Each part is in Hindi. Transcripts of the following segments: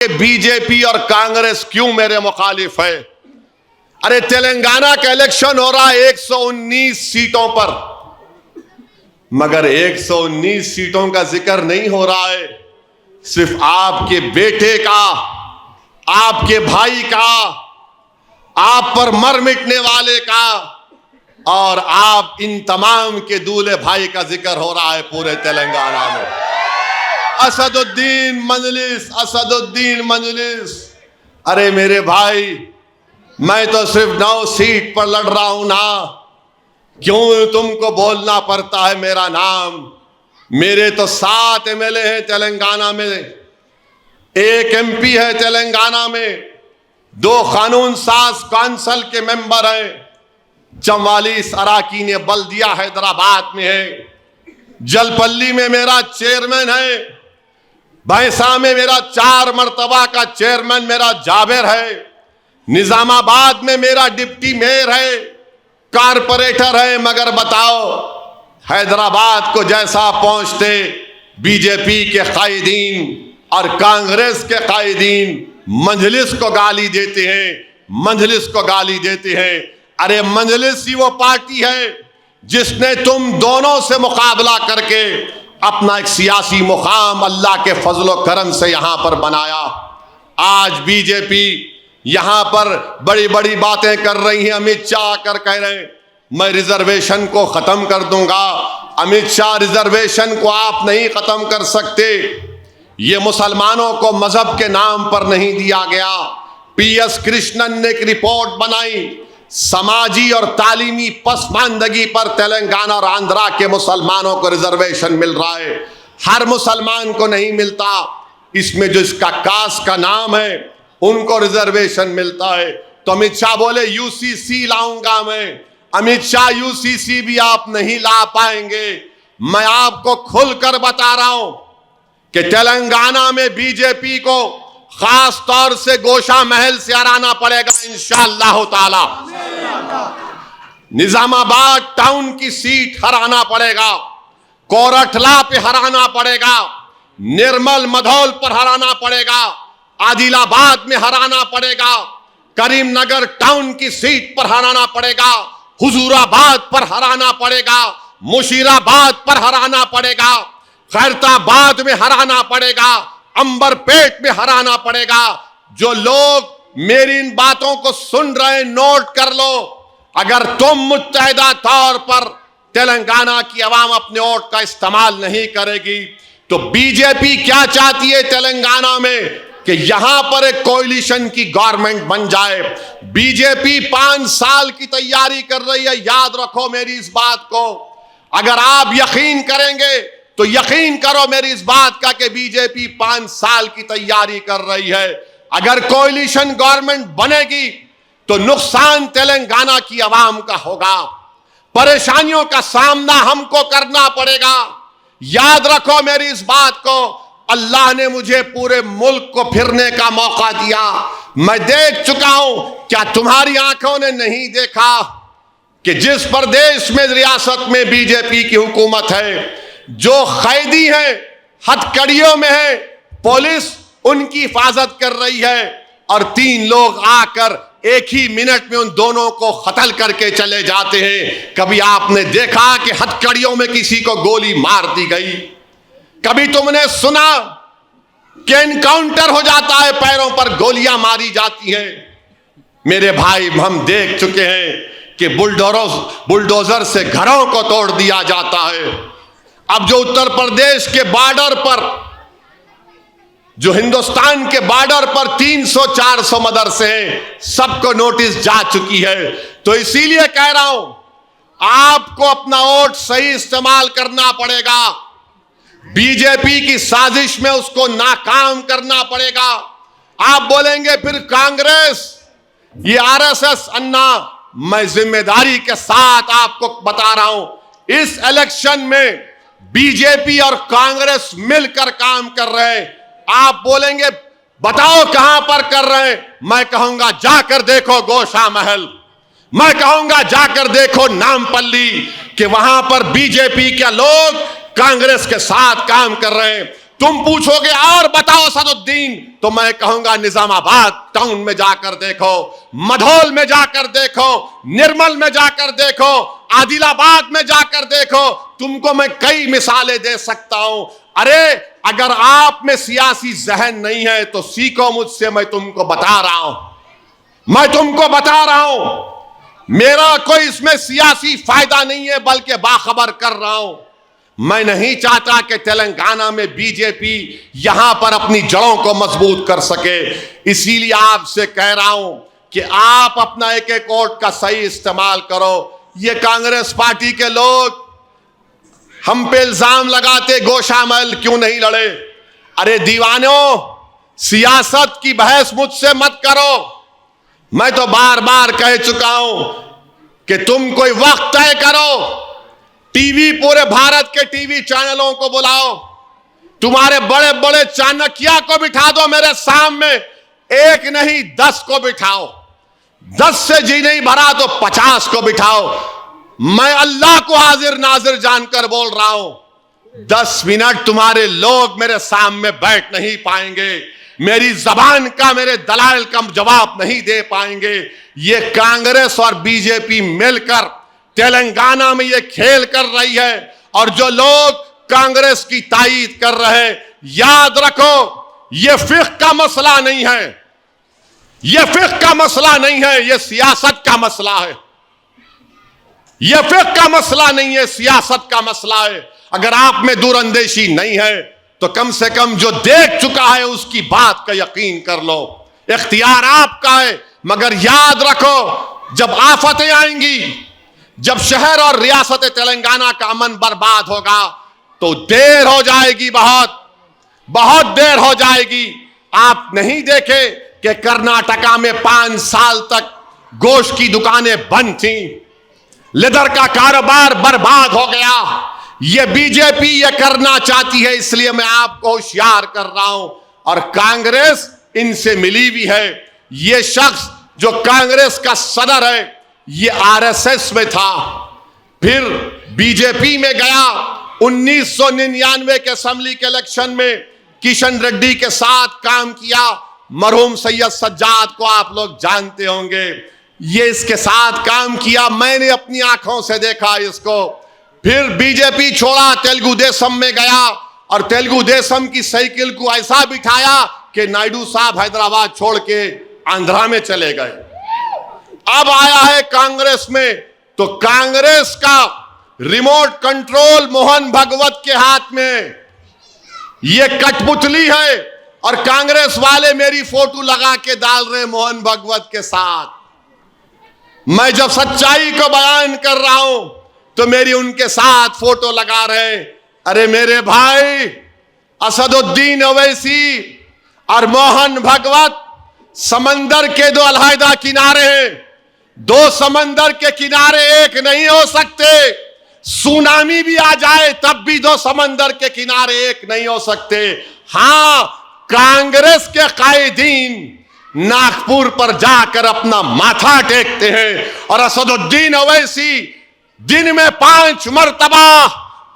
बीजेपी और कांग्रेस क्यों मेरे मुखालिफ है। अरे तेलंगाना का इलेक्शन हो रहा है 119 सीटों पर, मगर 119 सीटों का जिक्र नहीं हो रहा है। सिर्फ आपके बेटे का, आपके भाई का, आप पर मर मिटने वाले का और आप इन तमाम के दूल्हे भाई का जिक्र हो रहा है पूरे तेलंगाना में। असदुद्दीन मजलिस, असदुद्दीन मजलिस। अरे मेरे भाई, मैं तो सिर्फ 9 सीट पर लड़ रहा हूं ना, क्यों तुमको बोलना पड़ता है मेरा नाम। मेरे तो 7 एमएलए हैं तेलंगाना में, 1 एमपी है तेलंगाना में, 2 कानून साज काउंसिल के मेंबर हैं, 44 अराकीन बल्दिया हैदराबाद में है, जलपल्ली में मेरा चेयरमैन है, भैंसा में मेरा 4 मर्तबा का चेयरमैन मेरा जाबिर है, निजामाबाद में मेरा डिप्टी मेयर है, कारपोरेटर है। मगर बताओ, हैदराबाद को जैसा पहुंचते बीजेपी के कायदीन और कांग्रेस के कायदीन मजलिस को गाली देते हैं, मजलिस को गाली देते हैं। अरे मजलिस ही वो पार्टी है जिसने तुम दोनों से मुकाबला करके अपना एक सियासी मुकाम अल्लाह के फजलो करम से यहां पर बनाया। आज बीजेपी यहां पर बड़ी बड़ी बातें कर रही हैं। अमित शाह आकर कह रहे हैं मैं रिजर्वेशन को खत्म कर दूंगा। अमित शाह, रिजर्वेशन को आप नहीं खत्म कर सकते। ये मुसलमानों को मजहब के नाम पर नहीं दिया गया। PS कृष्णन ने एक रिपोर्ट बनाई, समाजी और तालीमी पसमानदगी पर तेलंगाना और आंध्रा के मुसलमानों को रिजर्वेशन मिल रहा है, हर मुसलमान को नहीं मिलता। इसमें जो इसका कास्ट का नाम है उनको रिजर्वेशन मिलता है। तो अमित शाह बोले UCC लाऊंगा मैं। अमित शाह, UCC भी आप नहीं ला पाएंगे। मैं आपको खुलकर बता रहा हूं कि तेलंगाना में बीजेपी को खास तौर से गोशा महल से हराना पड़ेगा इंशाअल्लाह ताला। निजामाबाद टाउन की सीट हराना पड़ेगा, कोरठला पे हराना पड़ेगा, निर्मल मधौल पर हराना पड़ेगा, आदिलाबाद में हराना पड़ेगा, करीमनगर टाउन की सीट पर हराना पड़ेगा, हुजूराबाद पर हराना पड़ेगा, मुशीराबाद पर हराना पड़ेगा, खैरताबाद में हराना पड़ेगा, अंबरपेट में हराना पड़ेगा। जो लोग मेरी इन बातों को सुन रहे हैं, नोट कर लो। अगर तुम मुत्तहिदा तौर पर तेलंगाना की आवाम अपने वोट का इस्तेमाल नहीं करेगी तो बीजेपी क्या चाहती है तेलंगाना में कि यहां पर एक कोalition की गवर्नमेंट बन जाए। बीजेपी 5 साल की तैयारी कर रही है, याद रखो मेरी इस बात को। अगर आप यकीन करेंगे तो यकीन करो मेरी इस बात का कि बीजेपी 5 साल की तैयारी कर रही है। अगर कोalition गवर्नमेंट बनेगी तो नुकसान तेलंगाना की आवाम का होगा, परेशानियों का सामना हमको करना पड़ेगा। याद रखो मेरी इस बात को। अल्लाह ने मुझे पूरे मुल्क को फिरने का मौका दिया, मैं देख चुका हूं। क्या तुम्हारी आंखों ने नहीं देखा कि जिस प्रदेश में, रियासत में बीजेपी की हुकूमत है, जो कैदी हैं हथकड़ियों में है, पुलिस उनकी हिफाजत कर रही है और 3 लोग आकर एक ही मिनट में उन दोनों को कत्ल करके चले जाते हैं। कभी आपने देखा कि हथकड़ियों में किसी को गोली मार दी गई? कभी तुमने सुना कि एनकाउंटर हो जाता है, पैरों पर गोलियां मारी जाती हैं? मेरे भाई, हम देख चुके हैं कि बुलडोजर से घरों को तोड़ दिया जाता है। अब जो उत्तर प्रदेश के बॉर्डर पर, जो हिंदुस्तान के बॉर्डर पर 300-400 मदरसे हैं, सबको नोटिस जा चुकी है। तो इसीलिए कह रहा हूं, आपको अपना वोट सही इस्तेमाल करना पड़ेगा। बीजेपी की साजिश में उसको नाकाम करना पड़ेगा। आप बोलेंगे फिर कांग्रेस, ये RSS। अन्ना, मैं जिम्मेदारी के साथ आपको बता रहा हूं, इस इलेक्शन में बीजेपी और कांग्रेस मिलकर काम कर रहे हैं। आप बोलेंगे बताओ कहां पर कर रहे हैं? मैं कहूंगा जाकर देखो गोशा महल, मैं कहूंगा जाकर देखो नामपल्ली, कि वहां पर बीजेपी के लोग कांग्रेस के साथ काम कर रहे हैं। तुम पूछोगे और बताओ असदुद्दीन, तो मैं कहूंगा निजामाबाद टाउन में जाकर देखो, मधौल में जाकर देखो, निर्मल में जाकर देखो, आदिलाबाद में जाकर देखो। तुमको मैं कई मिसालें दे सकता हूं। अरे अगर आप में सियासी जहन नहीं है तो सीखो मुझसे, मैं तुमको बता रहा हूं, मैं तुमको बता रहा हूं। मेरा कोई इसमें सियासी फायदा नहीं है, बल्कि बाखबर कर रहा हूं। मैं नहीं चाहता कि तेलंगाना में बीजेपी यहां पर अपनी जड़ों को मजबूत कर सके। इसीलिए आपसे कह रहा हूं कि आप अपना एक एक वोट का सही इस्तेमाल करो। ये कांग्रेस पार्टी के लोग हम पे इल्जाम लगाते गोशामल क्यों नहीं लड़े। अरे दीवानों, सियासत की बहस मुझसे मत करो। मैं तो बार बार कह चुका हूं कि तुम कोई वक्त तय करो, टीवी, पूरे भारत के टीवी चैनलों को बुलाओ, तुम्हारे बड़े बड़े चाणक्य को बिठा दो मेरे सामने, एक नहीं 10 को बिठाओ, 10 से जी नहीं भरा तो 50 को बिठाओ। मैं अल्लाह को हाजिर नाजिर जानकर बोल रहा हूं, 10 मिनट तुम्हारे लोग मेरे सामने बैठ नहीं पाएंगे, मेरी जबान का, मेरे दलाल का जवाब नहीं दे पाएंगे। ये कांग्रेस और बीजेपी मिलकर तेलंगाना में ये खेल कर रही है, और जो लोग कांग्रेस की तायीद कर रहे हैं, याद रखो ये फिक्र का मसला नहीं है, ये फिक्र का मसला नहीं है, ये सियासत का मसला है। ये फिक्र का मसला नहीं है, सियासत का मसला है। अगर आप में दूरअंदेशी नहीं है तो कम से कम जो देख चुका है उसकी बात का यकीन कर लो। इख्तियार आपका है, मगर याद रखो जब आफतें आएंगी, जब शहर और रियासत तेलंगाना का अमन बर्बाद होगा तो देर हो जाएगी, बहुत देर हो जाएगी। आप नहीं देखे कि कर्नाटका में 5 साल तक गोश्त की दुकानें बंद थी, लेदर का कारोबार बर्बाद हो गया। ये बीजेपी ये करना चाहती है, इसलिए मैं आपको होशियार कर रहा हूं। और कांग्रेस इनसे मिली भी है। ये शख्स जो कांग्रेस का सदर है ये आरएसएस में था, फिर बीजेपी में गया। 1999 के असेंबली के इलेक्शन में किशन रेड्डी के साथ काम किया। मरहूम सैयद सज्जाद को आप लोग जानते होंगे, ये इसके साथ काम किया, मैंने अपनी आंखों से देखा इसको। फिर बीजेपी छोड़ा, तेलुगु देशम में गया, और तेलुगु देशम की साइकिल को ऐसा बिठाया कि नायडू साहब हैदराबाद छोड़ के आंध्रा में चले गए। अब आया है कांग्रेस में, तो कांग्रेस का रिमोट कंट्रोल मोहन भगवत के हाथ में, ये कठपुतली है, और कांग्रेस वाले मेरी फोटो लगा के डाल रहे मोहन भगवत के साथ। मैं जब सच्चाई को बयान कर रहा हूं तो मेरी उनके साथ फोटो लगा रहे। अरे मेरे भाई, असदुद्दीन ओवैसी और मोहन भगवत समंदर के 2 अलहदा किनारे हैं। 2 समंदर के किनारे एक नहीं हो सकते। सुनामी भी आ जाए तब भी 2 समंदर के किनारे एक नहीं हो सकते। हां, कांग्रेस के कायदीन नागपुर पर जाकर अपना माथा टेकते हैं, और असदुद्दीन ओवैसी दिन में 5 मर्तबा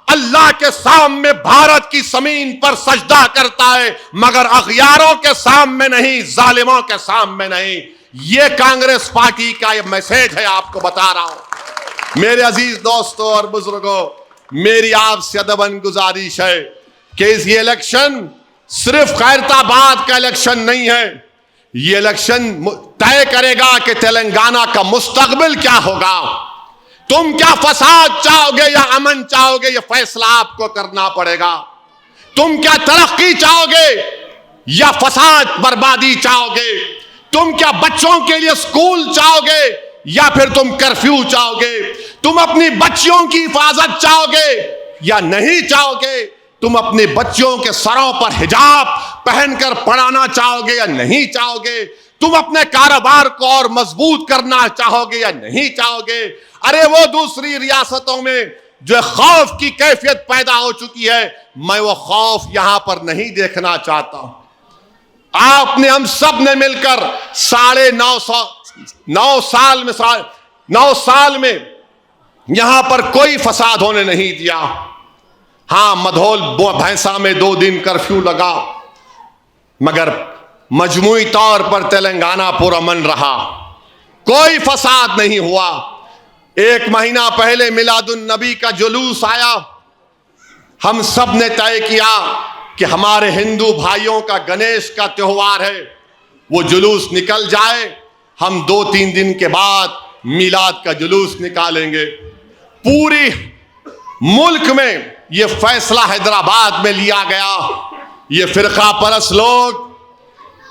अल्लाह के सामने भारत की जमीन पर सजदा करता है, मगर अखियारों के सामने नहीं, जालिमों के सामने नहीं। ये कांग्रेस पार्टी का ये मैसेज है, आपको बता रहा हूं। मेरे अजीज दोस्तों और बुजुर्गों, मेरी आपसे अदबन गुजारिश है कि ये इलेक्शन सिर्फ खैरताबाद का इलेक्शन नहीं है। ये इलेक्शन तय करेगा कि तेलंगाना का मुस्तकबिल क्या होगा। तुम क्या फसाद चाहोगे या अमन चाहोगे, ये फैसला आपको करना पड़ेगा। तुम क्या तरक्की चाहोगे या फसाद बर्बादी चाहोगे। तुम क्या बच्चों के लिए स्कूल चाहोगे या फिर तुम कर्फ्यू चाहोगे। तुम अपनी बच्चियों की हिफाजत चाहोगे या नहीं चाहोगे। तुम अपने बच्चों के सरों पर हिजाब पहनकर पढ़ाना चाहोगे या नहीं चाहोगे। तुम अपने कारोबार को और मजबूत करना चाहोगे या नहीं चाहोगे। अरे वो दूसरी रियासतों में जो खौफ की कैफियत पैदा हो चुकी है, मैं वो खौफ यहां पर नहीं देखना चाहता हूं। आपने, हम सब ने मिलकर 9.5 साल में यहां पर कोई फसाद होने नहीं दिया। हाँ, मधौल भैंसा में 2 दिन कर्फ्यू लगा, मगर मजमूई तौर पर तेलंगाना पुरअमन रहा, कोई फसाद नहीं हुआ। 1 महीना पहले मिलादुन नबी का जुलूस आया, हम सब ने तय किया कि हमारे हिंदू भाइयों का गणेश का त्योहार है, वो जुलूस निकल जाए, हम 2-3 दिन के बाद मिलाद का जुलूस निकालेंगे। पूरी मुल्क में ये फैसला हैदराबाद में लिया गया। ये फिरका परस्त लोग,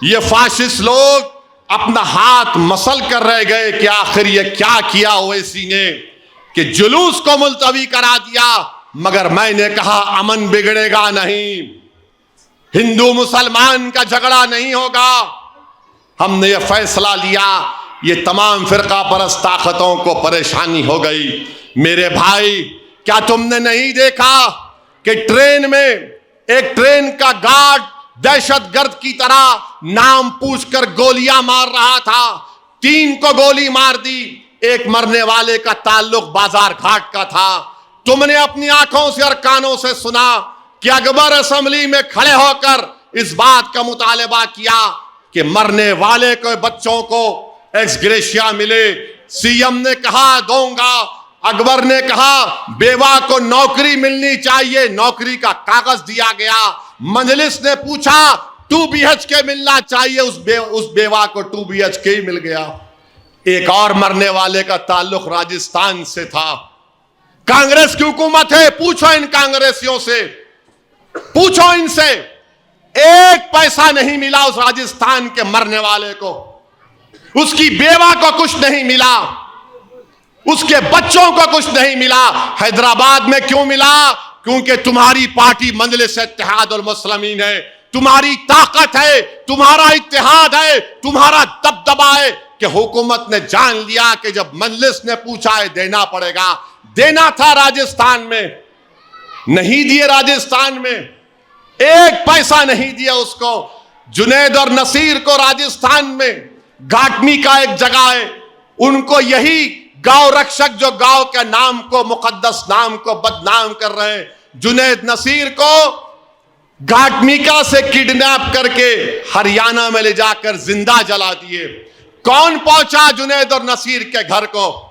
ये फाशिस्ट लोग अपना हाथ मसल कर रह गए कि आखिर ये क्या किया ओवैसी ने कि जुलूस को मुलतवी करा दिया। मगर मैंने कहा अमन बिगड़ेगा नहीं, हिंदू मुसलमान का झगड़ा नहीं होगा। हमने ये फैसला लिया, ये तमाम फिरका परस्त ताकतों को परेशानी हो गई। मेरे भाई, क्या तुमने नहीं देखा कि ट्रेन में एक ट्रेन का गार्ड दहशतगर्द की तरह नाम पूछकर गोलियां मार रहा था, 3 को गोली मार दी, एक मरने वाले का ताल्लुक बाजार घाट का था। तुमने अपनी आंखों से और कानों से सुना कि अकबर असेंबली में खड़े होकर इस बात का मुतालबा किया कि मरने वाले को बच्चों को एक्स ग्रेशिया मिले। सीएम ने कहा दूंगा, अकबर ने कहा बेवा को नौकरी मिलनी चाहिए, नौकरी का कागज दिया गया। मजलिस ने पूछा 2 BHK मिलना चाहिए, उस बेवा को 2 BHK ही मिल गया। एक और मरने वाले का ताल्लुक राजस्थान से था। कांग्रेस की हुकूमत है, पूछो इन कांग्रेसियों से, पूछो इनसे, 1 पैसा नहीं मिला उस राजस्थान के मरने वाले को, उसकी बेवा को कुछ नहीं मिला, उसके बच्चों को कुछ नहीं मिला। हैदराबाद में क्यों मिला? क्योंकि तुम्हारी पार्टी मजलिस इत्तेहादुल मुस्लिमीन है, तुम्हारी ताकत है, तुम्हारा इत्तेहाद है, तुम्हारा दबदबा है कि हुकूमत ने जान लिया कि जब मजलिस ने पूछा है देना पड़ेगा। देना था राजस्थान में, नहीं दिए। राजस्थान में 1 पैसा नहीं दिया उसको। जुनैद और नसीर को राजस्थान में घाटमी का एक जगह है, उनको यही गांव रक्षक जो गांव के नाम को, मुकद्दस नाम को बदनाम कर रहे हैं, जुनैद नसीर को घाटमीका से किडनैप करके हरियाणा में ले जाकर जिंदा जला दिए। कौन पहुंचा जुनैद और नसीर के घर को?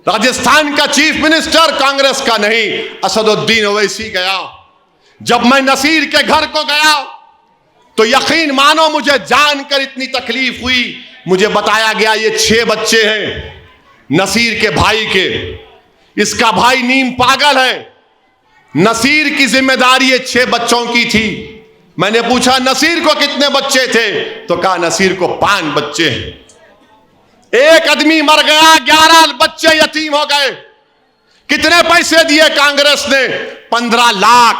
राजस्थान का चीफ मिनिस्टर, कांग्रेस का नहीं, असदुद्दीन ओवैसी गया। जब मैं नसीर के घर को गया तो यकीन मानो मुझे जानकर इतनी तकलीफ हुई। मुझे बताया गया ये 6 बच्चे हैं नसीर के भाई के, इसका भाई नीम पागल है। नसीर की जिम्मेदारी ये 6 बच्चों की थी। मैंने पूछा नसीर को कितने बच्चे थे? तो कहा नसीर को 5 बच्चे हैं। एक आदमी मर गया, 11 बच्चे यतीम हो गए। कितने पैसे दिए कांग्रेस ने? 15 लाख।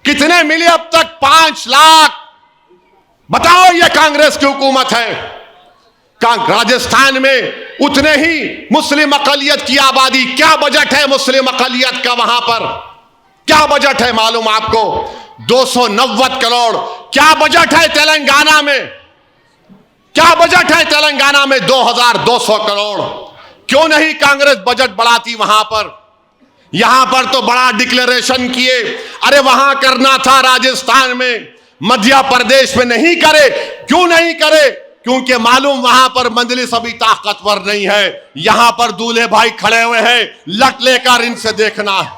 कितने मिले अब तक? 5 लाख। बताओ, ये कांग्रेस की हुकूमत है। राजस्थान में उतने ही मुस्लिम अकलियत की आबादी, क्या बजट है मुस्लिम अकलियत का वहां पर? क्या बजट है मालूम आपको? 290 करोड़। क्या बजट है तेलंगाना में? क्या बजट है तेलंगाना में? 2200 करोड़। क्यों नहीं कांग्रेस बजट बढ़ाती वहां पर? यहां पर तो बड़ा डिक्लेरेशन किए, अरे वहां करना था राजस्थान में, मध्य प्रदेश में नहीं करे। क्यों नहीं करे? क्योंकि मालूम वहां पर मजलिस अभी ताकतवर नहीं है। यहां पर दूल्हे भाई खड़े हुए हैं, लट लेकर इनसे देखना है।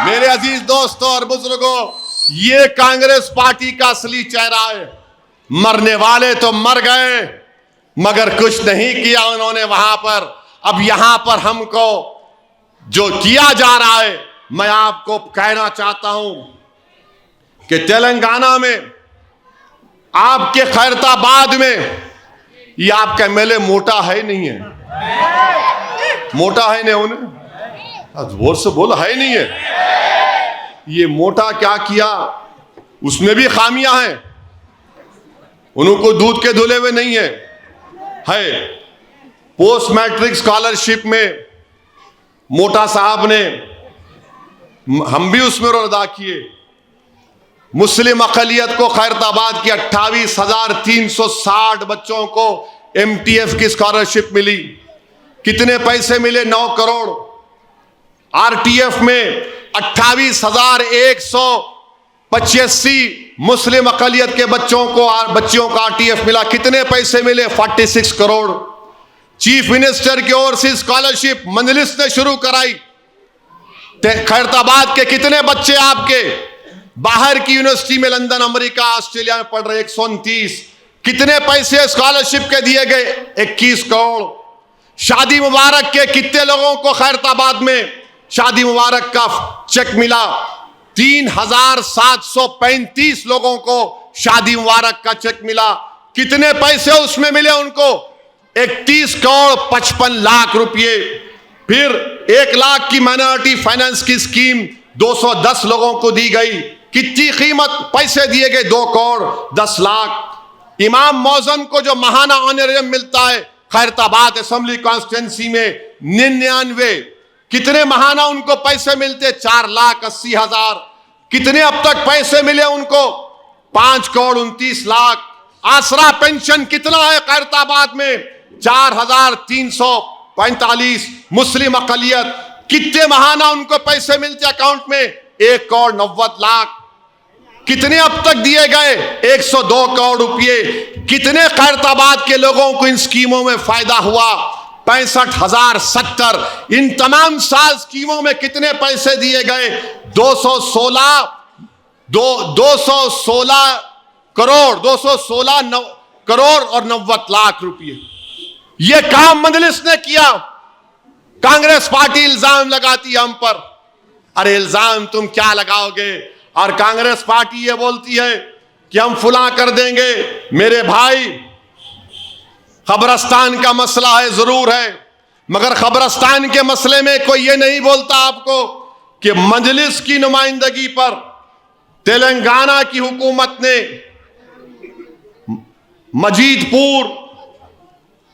मेरे अजीज दोस्तों और बुजुर्गों, ये कांग्रेस पार्टी का असली चेहरा है। मरने वाले तो मर गए, मगर कुछ नहीं किया उन्होंने वहां पर। अब यहां पर हमको जो किया जा रहा है, मैं आपको कहना चाहता हूं कि तेलंगाना में, आपके खैरताबाद में, ये आपका एमएलए मोटा है नहीं है? मोटा है नहीं? उन्हें जोर से बोला है नहीं है? ये मोटा क्या किया? उसमें भी खामियां हैं, उनको दूध के धुले हुए नहीं है। पोस्ट मैट्रिक स्कॉलरशिप में मोटा साहब ने, हम भी उसमें रोल अदा किए। मुस्लिम अकलियत को खैरताबाद की 28,360 बच्चों को MTF की स्कॉलरशिप मिली। कितने पैसे मिले? 9 करोड़। RTF में 28,185 मुस्लिम अकलियत के बच्चियों को RTF मिला। कितने पैसे मिले? 46 करोड़। चीफ मिनिस्टर की ओर से स्कॉलरशिप मजलिस ने शुरू कराई। खैरताबाद के कितने बच्चे आपके बाहर की यूनिवर्सिटी में, लंदन, अमेरिका, ऑस्ट्रेलिया में पढ़ रहे? 129। कितने पैसे स्कॉलरशिप के दिए गए? 21 करोड़। शादी मुबारक के कितने लोगों को खैरताबाद में शादी मुबारक का चेक मिला? 3,735 लोगों को शादी मुबारक का चेक मिला। कितने पैसे उसमें मिले उनको? 31 करोड़ 55 लाख रुपए। फिर 1 लाख की माइनॉरिटी फाइनेंस की स्कीम 210 लोगों को दी गई। कितनी कीमत पैसे दिए गए? 2 करोड़ 10 लाख। इमाम मौजम को जो महाना ऑनरेरियम मिलता है खैरताबाद असेंबली कॉन्स्टिट्यूंसी में 99, कितने महाना उनको पैसे मिलते? 4,80,000। कितने अब तक पैसे मिले उनको? 5 करोड़ 29 लाख। आसरा पेंशन कितना है खैरताबाद में? 4,345। मुस्लिम अकलियत कितने महाना उनको पैसे मिलते अकाउंट में? 1 करोड़ 90 लाख। कितने अब तक दिए गए? 102 करोड़ रुपए। कितने खैरताबाद के लोगों को इन स्कीमों में फायदा हुआ? 65,070। इन तमाम साल स्कीमों में कितने पैसे दिए गए? 216 करोड़ और 90 लाख रुपए। यह काम मजलिस ने किया। कांग्रेस पार्टी इल्जाम लगाती है हम पर। अरे इल्जाम तुम क्या लगाओगे? और कांग्रेस पार्टी ये बोलती है कि हम फुला कर देंगे। मेरे भाई, कब्रिस्तान का मसला है, जरूर है, मगर कब्रिस्तान के मसले में कोई ये नहीं बोलता आपको कि मजलिस की नुमाइंदगी पर तेलंगाना की हुकूमत ने मजीदपुर,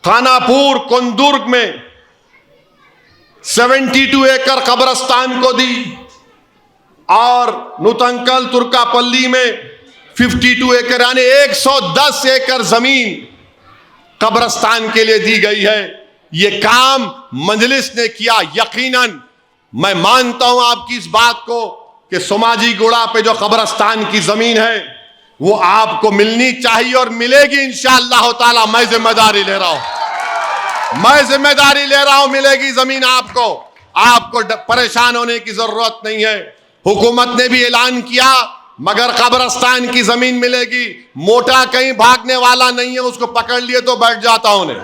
खानापुर, कोंदुर्ग में 72 एकड़ कब्रिस्तान को दी और नुतंकल तुर्कापल्ली में 52 एकड़ यानी 110 एकड़ जमीन कब्रिस्तान के लिए दी गई है। यह काम मजलिस ने किया। यकीनन मैं मानता हूं आपकी इस बात को कि सोमाजी गुड़ा पे जो कब्रिस्तान की जमीन है वो आपको मिलनी चाहिए और मिलेगी इंशाअल्लाह ताला। मैं जिम्मेदारी ले रहा हूं, मिलेगी जमीन आपको। आपको परेशान होने की जरूरत नहीं है। हुकूमत ने भी ऐलान किया मगर कब्रिस्तान की जमीन मिलेगी। मोटा कहीं भागने वाला नहीं है, उसको पकड़ लिए तो बैठ जाता उन्हें।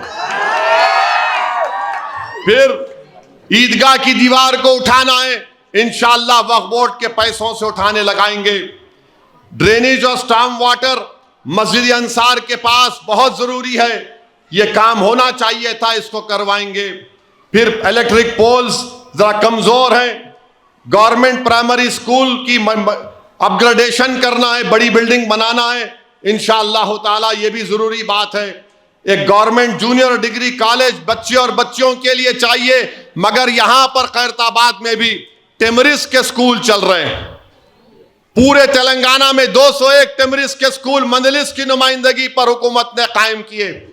फिर ईदगाह की दीवार को उठाना है, इंशाअल्लाह वक्फ बोर्ड के पैसों से उठाने लगाएंगे। ड्रेनेज और स्टॉर्म वाटर मस्जिद अंसार के पास बहुत जरूरी है, यह काम होना चाहिए था, इसको करवाएंगे। फिर इलेक्ट्रिक पोल्स जरा कमजोर हैं, गवर्नमेंट प्राइमरी स्कूल की अपग्रेडेशन करना है, बड़ी बिल्डिंग बनाना है इंशाअल्लाह ताला, ये भी जरूरी बात है। एक गवर्नमेंट जूनियर डिग्री कॉलेज बच्चे और बच्चियों के लिए चाहिए, मगर यहां पर खैरताबाद में भी टेमरिस के स्कूल चल रहे हैं। पूरे तेलंगाना में 201 टेमरिस के स्कूल मजलिस की नुमाइंदगी पर हुकूमत ने कायम किए।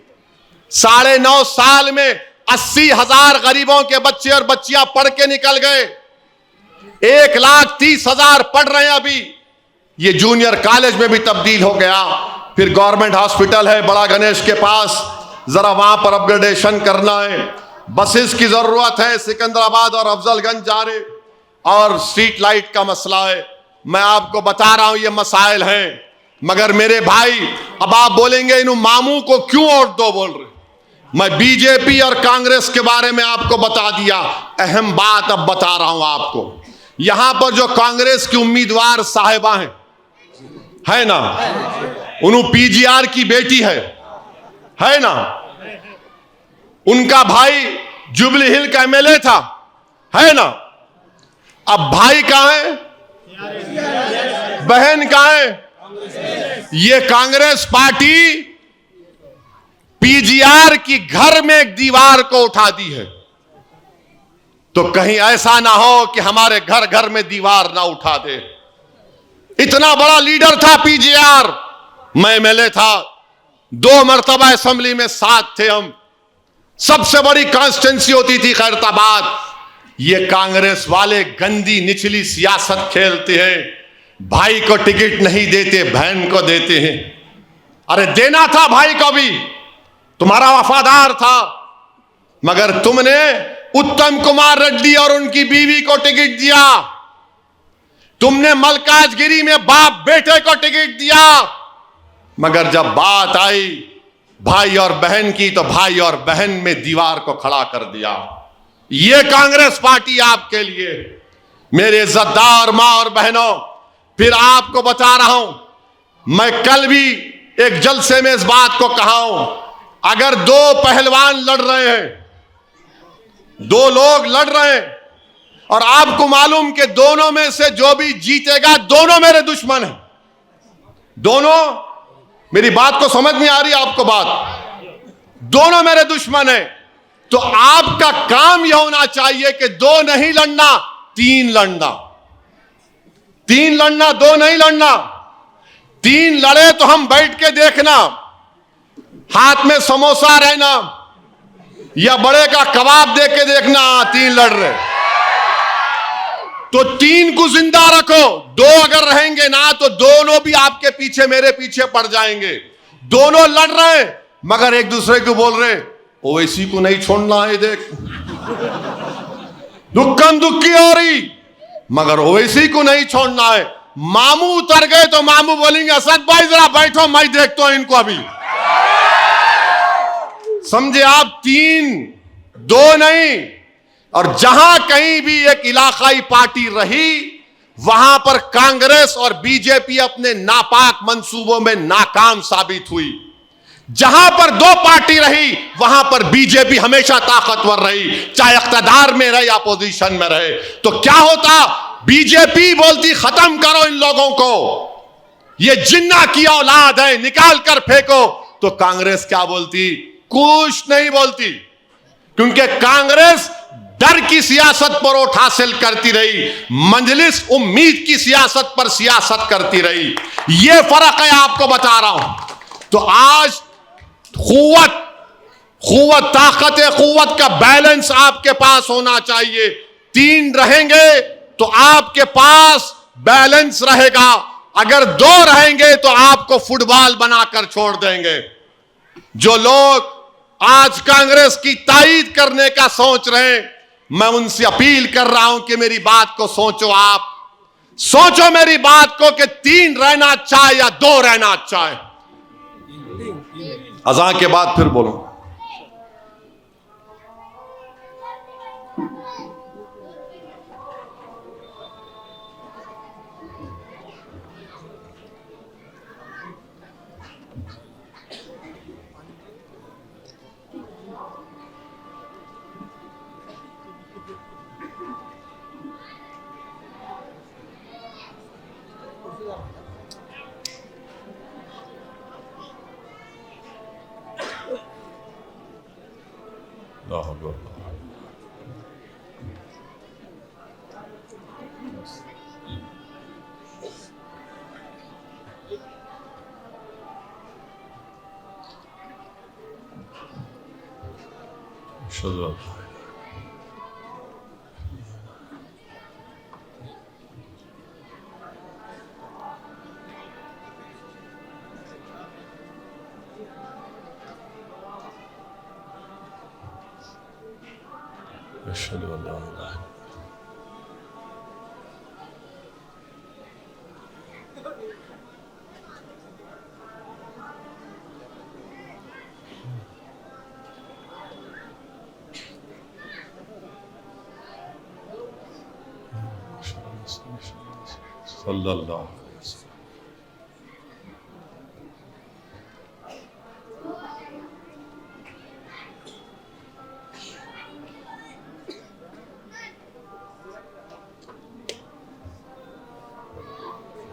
9.5 साल में 80,000 गरीबों के बच्चे और बच्चियां पढ़ के निकल गए। 1,30,000 पढ़ रहे हैं अभी। ये जूनियर कॉलेज में भी तब्दील हो गया। फिर गवर्नमेंट हॉस्पिटल है बड़ा गणेश के पास, जरा वहां पर अपग्रेडेशन करना है। बसेस की जरूरत है, सिकंदराबाद और अफजलगंज जा रहे, और स्ट्रीट लाइट का मसला है। मैं आपको बता रहा हूं ये मसाइल हैं, मगर मेरे भाई अब आप बोलेंगे इन मामू को क्यों वोट दो बोल रहे। मैं बीजेपी और कांग्रेस के बारे में आपको बता दिया। अहम बात अब बता रहा हूं आपको। यहां पर जो कांग्रेस की उम्मीदवार साहिबा है ना, उन्होंने पीजीआर की बेटी है ना, उनका भाई जुबली हिल का एमएलए था, है ना। अब भाई कहां है, बहन कहां है? ये कांग्रेस पार्टी पीजीआर की घर में एक दीवार को उठा दी है, तो कहीं ऐसा ना हो कि हमारे घर घर में दीवार ना उठा दे। इतना बड़ा लीडर था पीजीआर, मैं एमएलए था, 2 मरतबा असेंबली में साथ थे हम। सबसे बड़ी कॉन्स्टिट्यूंसी होती थी खैरताबाद, ये कांग्रेस वाले गंदी निचली सियासत खेलते हैं। भाई को टिकट नहीं देते, बहन को देते हैं। अरे देना था भाई को भी, तुम्हारा वफादार था, मगर तुमने उत्तम कुमार रेड्डी और उनकी बीवी को टिकट दिया। तुमने मलकाजगिरी में बाप बेटे को टिकट दिया, मगर जब बात आई भाई और बहन की तो भाई और बहन में दीवार को खड़ा कर दिया। यह कांग्रेस पार्टी आपके लिए। मेरे इज्जतदार मां और बहनों, फिर आपको बता रहा हूं, मैं कल भी एक जलसे में इस बात को कहा हूं, अगर दो पहलवान लड़ रहे हैं, दो लोग लड़ रहे हैं, और आपको मालूम कि दोनों में से जो भी जीतेगा, दोनों मेरे दुश्मन हैं, दोनों, मेरी बात को समझ नहीं आ रही आपको बात, दोनों मेरे दुश्मन हैं, तो आपका काम यह होना चाहिए कि दो नहीं लड़ना, तीन लड़ना, तीन लड़ना, दो नहीं लड़ना। तीन लड़े तो हम बैठ के देखना, हाथ में समोसा रहना या बड़े का कबाब दे के देखना, तीन लड़ रहे, तो तीन को जिंदा रखो। दो अगर रहेंगे ना तो दोनों भी आपके पीछे मेरे पीछे पड़ जाएंगे। दोनों लड़ रहे मगर एक दूसरे को बोल रहे ओवैसी को नहीं छोड़ना है, देख दुक्कम दुक्की हो रही, मगर ओवैसी को नहीं छोड़ना है। मामू उतर गए तो मामू बोलेंगे असद भाई जरा बैठो, मैं देखता हूं इनको अभी। समझे आप? तीन, दो नहीं। और जहां कहीं भी एक इलाकाई पार्टी रही, वहां पर कांग्रेस और बीजेपी अपने नापाक मंसूबों में नाकाम साबित हुई। जहां पर दो पार्टी रही, वहां पर बीजेपी हमेशा ताकतवर रही, चाहे इख्तियार में रहे या अपोजिशन में रहे। तो क्या होता, बीजेपी बोलती खत्म करो इन लोगों को, ये जिन्ना की औलाद है, निकाल कर फेंको। तो कांग्रेस क्या बोलती? कुछ नहीं बोलती, क्योंकि कांग्रेस डर की सियासत पर वोट हासिल करती रही, मजलिस उम्मीद की सियासत पर सियासत करती रही। यह फर्क है, आपको बता रहा हूं। तो आज कुव्वत ताकत कुव्वत का बैलेंस आपके पास होना चाहिए। तीन रहेंगे तो आपके पास बैलेंस रहेगा, अगर दो रहेंगे तो आपको फुटबॉल बनाकर छोड़ देंगे। जो लोग आज कांग्रेस की तायीद करने का सोच रहे हैं, मैं उनसे अपील कर रहा हूं कि मेरी बात को सोचो। आप सोचो मेरी बात को कि तीन रहना अच्छा है या दो रहना अच्छा है। अज़ान के बाद फिर बोलो। सल्लल्लाहु अलैहि वसल्लम।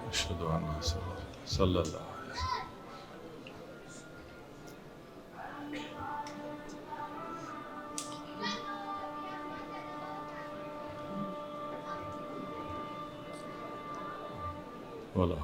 अशहदु अन्ना सल्लल्लाहु अलैहि वसल्लम। वाला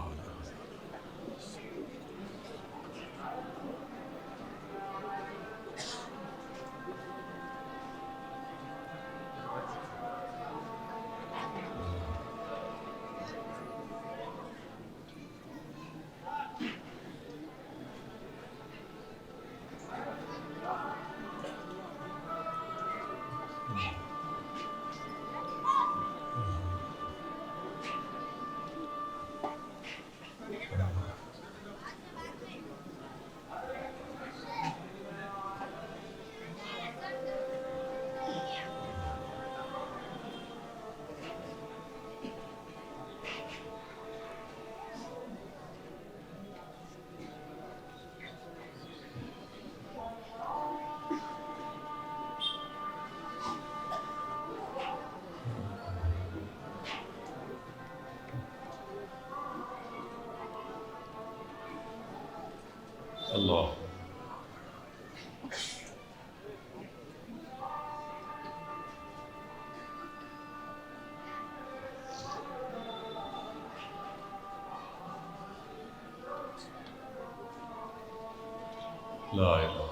ला इलाहा।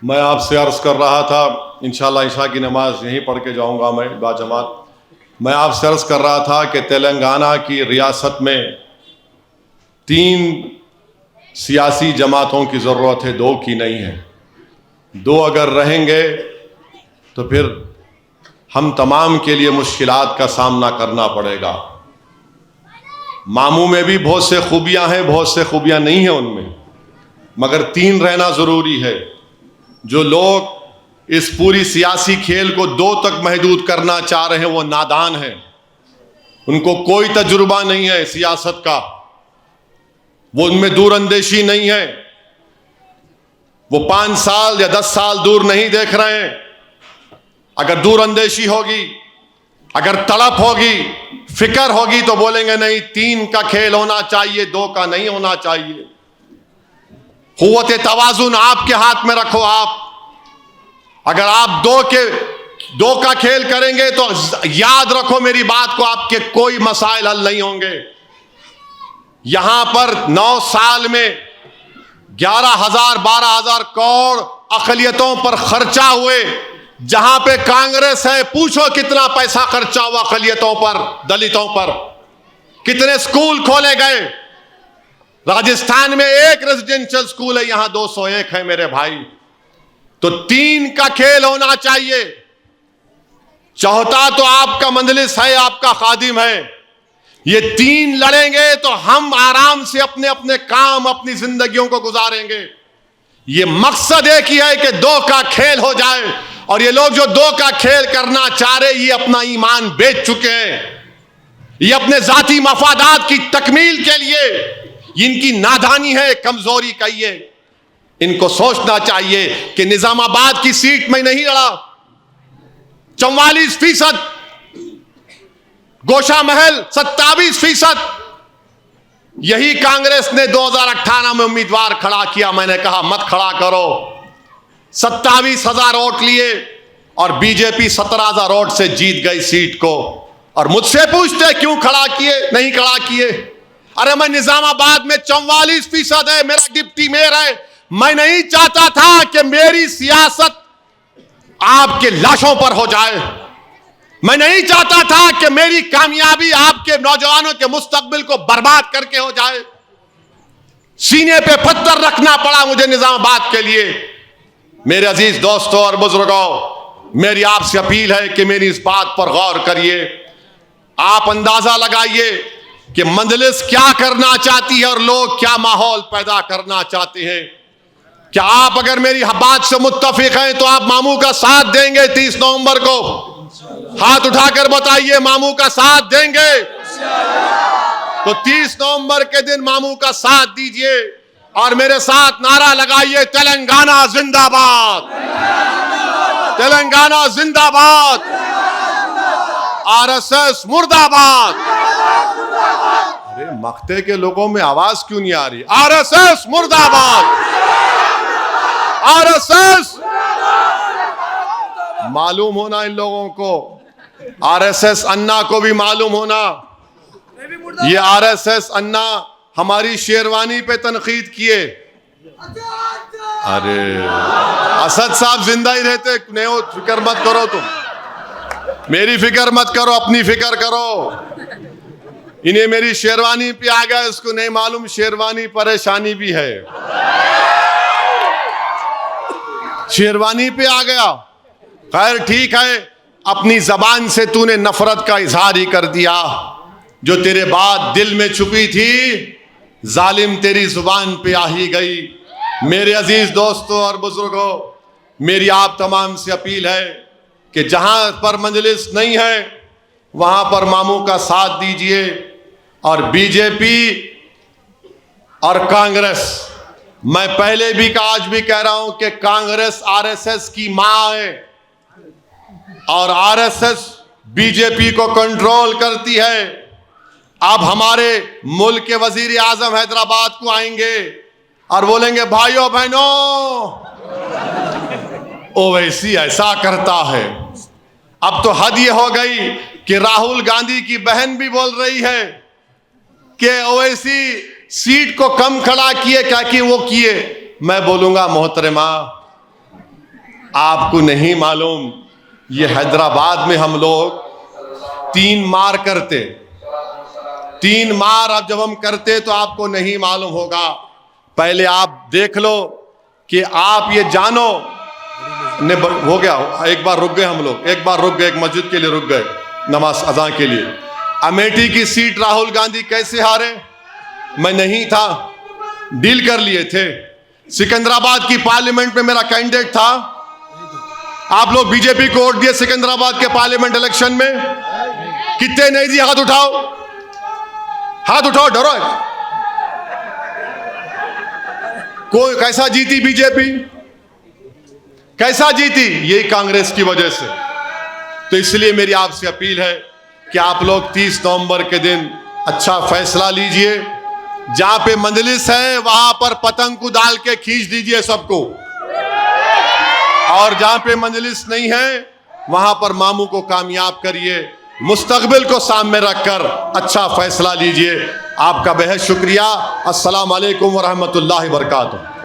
मैं आपसे अर्ज कर रहा था, इंशाअल्लाह ईशा की नमाज यहीं पढ़ के जाऊंगा मैं बाजमात। मैं आपसे अर्ज कर रहा था कि तेलंगाना की रियासत में 3 सियासी जमातों की ज़रूरत है, 2 की नहीं है। 2 अगर रहेंगे तो फिर हम तमाम के लिए मुश्किलात का सामना करना पड़ेगा। मामू में भी बहुत से खूबियां हैं, बहुत से खूबियां नहीं हैं उनमें, मगर 3 रहना ज़रूरी है। जो लोग इस पूरी सियासी खेल को 2 तक महदूद करना चाह रहे हैं वो नादान हैं। उनको कोई तजुर्बा नहीं है सियासत का, वो उनमें दूरअंदेशी नहीं है, वो 5 साल या 10 साल दूर नहीं देख रहे हैं। अगर दूरअंदेशी होगी, अगर तड़प होगी, फिक्र होगी तो बोलेंगे नहीं 3 का खेल होना चाहिए, 2 का नहीं होना चाहिए। कुव्वत तवाजुन आपके हाथ में रखो। आप अगर आप 2 का खेल करेंगे तो याद रखो मेरी बात को, आपके कोई मसाइल हल नहीं होंगे। यहां पर 9 साल में 11,000 12,000 करोड़ अक़लियतों पर खर्चा हुए। जहां पे कांग्रेस है, पूछो कितना पैसा खर्चा हुआ अक़लियतों पर, दलितों पर। कितने स्कूल खोले गए। राजस्थान में 1 रेजिडेंशियल स्कूल है, यहां 201 है मेरे भाई। तो 3 का खेल होना चाहिए। चौथा तो आपका मंजलिस है, आपका खादिम है। ये 3 लड़ेंगे तो हम आराम से अपने अपने काम, अपनी जिंदगियों को गुजारेंगे। ये मकसद एक ही है कि 2 का खेल हो जाए। और ये लोग जो 2 का खेल करना चाह रहे, ये अपना ईमान बेच चुके हैं। ये अपने जाती मफादात की तकमील के लिए, इनकी नादानी है, कमजोरी का ये। इनको सोचना चाहिए कि निजामाबाद की सीट में नहीं लड़ा, 44%, गोशा महल 27%। यही कांग्रेस ने 2018 में उम्मीदवार खड़ा किया। मैंने कहा मत खड़ा करो। 27,000 वोट लिए और बीजेपी 17,000 वोट से जीत गई सीट को। और मुझसे पूछते क्यों खड़ा किए, नहीं खड़ा किए। अरे मैं निजामाबाद में 44% है, मेरा डिप्टी मेयर है। मैं नहीं चाहता था कि मेरी सियासत आपके लाशों पर हो जाए। मैं नहीं चाहता था कि मेरी कामयाबी आपके नौजवानों के मुस्तकबिल को बर्बाद करके हो जाए। सीने पे पत्थर रखना पड़ा मुझे निजामाबाद के लिए। मेरे अजीज दोस्तों और बुजुर्गों, मेरी आपसे अपील है कि मेरी इस बात पर गौर करिए। आप अंदाजा लगाइए कि मंजलिस क्या करना चाहती है और लोग क्या माहौल पैदा करना चाहते हैं। क्या आप अगर मेरी बात से मुत्तफिक हैं तो आप मामू का साथ देंगे 30 नवंबर को? हाथ उठाकर बताइए, मामू का साथ देंगे? तो 30 नवंबर के दिन मामू का साथ दीजिए और मेरे साथ नारा लगाइए, तेलंगाना जिंदाबाद, तेलंगाना जिंदाबाद, आरएसएस मुर्दाबाद। अरे मख्ते के लोगों में आवाज क्यों नहीं आ रही? आरएसएस मुर्दाबाद, आरएसएस। मालूम होना इन लोगों को, आरएसएस अन्ना को भी मालूम होना। ये आरएसएस अन्ना हमारी शेरवानी पे तनकीद किए। अरे असद साहब जिंदा ही रहते, नहीं फिक्र मत करो, तुम मेरी फिक्र मत करो, अपनी फिक्र करो। इन्हें मेरी शेरवानी पे आ गया, इसको नहीं मालूम शेरवानी परेशानी भी है। शेरवानी पे आ गया। खैर ठीक है, अपनी जबान से तूने नफरत का इजहार ही कर दिया। जो तेरे बाद दिल में छुपी थी, जालिम तेरी जुबान पे आ ही गई। मेरे अजीज दोस्तों और बुजुर्गों, मेरी आप तमाम से अपील है कि जहां पर मजलिस नहीं है वहां पर मामू का साथ दीजिए। और बीजेपी और कांग्रेस, मैं पहले भी कहा, आज भी कह रहा हूं कि कांग्रेस आरएसएस की मां है और आरएसएस बीजेपी को कंट्रोल करती है। अब हमारे मुल्क के वजीर आजम हैदराबाद को आएंगे और बोलेंगे, भाइयों बहनों, ओवैसी ऐसा करता है। अब तो हद ये हो गई कि राहुल गांधी की बहन भी बोल रही है कि ओवैसी सीट को कम खड़ा किए, क्या कि वो किए। मैं बोलूंगा मोहतरमा, आपको नहीं मालूम, ये हैदराबाद में हम लोग 3 मार करते, 3 मार अब जब हम करते तो आपको नहीं मालूम होगा। पहले आप देख लो कि आप ये जानो ने हो गया। एक बार रुक गए हम लोग, एक बार रुक गए, एक मस्जिद के लिए रुक गए, नमाज अज़ा के लिए। अमेठी की सीट राहुल गांधी कैसे हारे? मैं नहीं था, डील कर लिए थे। सिकंदराबाद की पार्लियामेंट में मेरा कैंडिडेट था, आप लोग बीजेपी को वोट दिए सिकंदराबाद के पार्लियामेंट इलेक्शन में। कितने नहीं दिए? हाथ उठाओ, हाथ उठाओ, डरो। कोई कैसा जीती बीजेपी? कैसा जीती? यही कांग्रेस की वजह से। तो इसलिए मेरी आपसे अपील है कि आप लोग 30 नवंबर के दिन अच्छा फैसला लीजिए। जहां पे मंजलिस है वहां पर पतंग को डाल के खींच दीजिए सबको, और जहां पे मंजलिस नहीं है वहां पर मामू को कामयाब करिए। मुस्तकबिल को सामने रखकर अच्छा फैसला लीजिए। आपका बेहद शुक्रिया। अस्सलाम वालेकुम व रहमतुल्लाहि व बरकातुहू।